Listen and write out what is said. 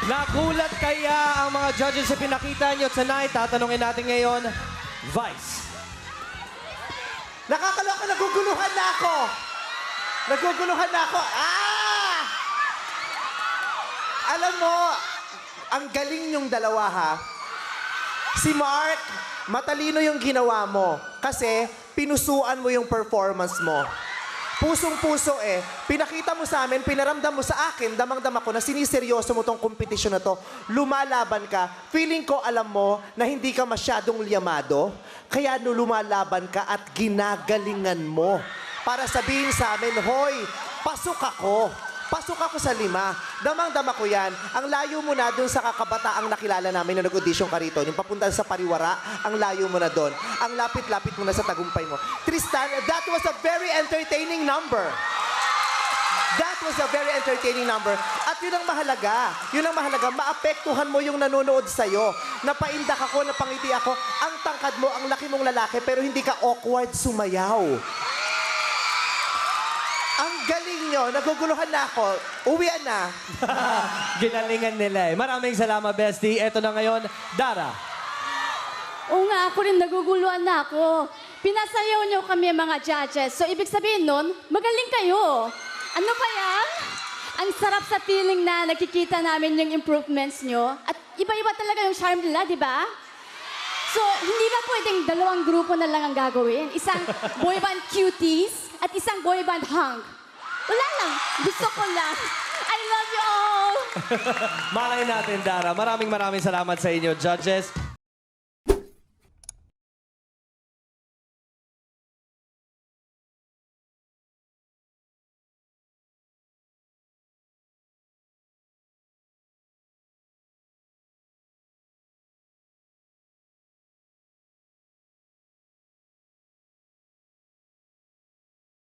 Nagulat kaya ang mga judges sa pinakita nyo tonight? Tatanungin natin ngayon, Vice. Nakakaloka, naguguluhan na ako. Naguguluhan na ako. Ah! Alam mo, ang galing yung dalawa, ha? Si Mark, matalino yung ginawa mo. Kasi, pinusuan mo yung performance mo. Pusong-puso eh. Pinakita mo sa amin, pinaramdam mo sa akin, damang-dama ko na siniseryoso mo tong kompetisyon na to. Lumalaban ka. Feeling ko alam mo na hindi ka masyadong liyamado. Kaya lumalaban ka at ginagalingan mo. Para sabihin sa amin, hoy, pasok ako. Pasok ako sa 5. Damang-dama ko yan. Ang layo mo na dun sa kakabataang nakilala namin na nag-audition ka rito. Yung papunta sa Pariwara, ang layo mo na dun. Ang lapit-lapit mo na sa tagumpay mo. Tristan, that was a very entertaining number. That was a very entertaining number. At yun ang mahalaga. Yun ang mahalaga. Maapektuhan mo yung nanonood sa'yo. Napaindak ako, napangiti ako. Ang tangkad mo, ang laki mong lalaki, pero hindi ka awkward sumayaw. Ang galing nyo. Naguguluhan na ako. Uwian na. Ginalingan nila eh. Maraming salamat, Bestie. Eto na ngayon, Dara. Oo nga, ako rin naguguluhan na ako. Pinasayaw niyo kami mga judges. So, ibig sabihin nun, magaling kayo. Ano ba yan? Ang sarap sa feeling na nakikita namin yung improvements niyo. At iba-iba talaga yung charm nila, di ba? So, hindi ba pwedeng 2 grupo na lang ang gagawin? Isang boy band cuties at isang boy band hunk. Wala lang. Gusto ko lang. I love you all! Malay natin, Dara. Maraming salamat sa inyo, judges.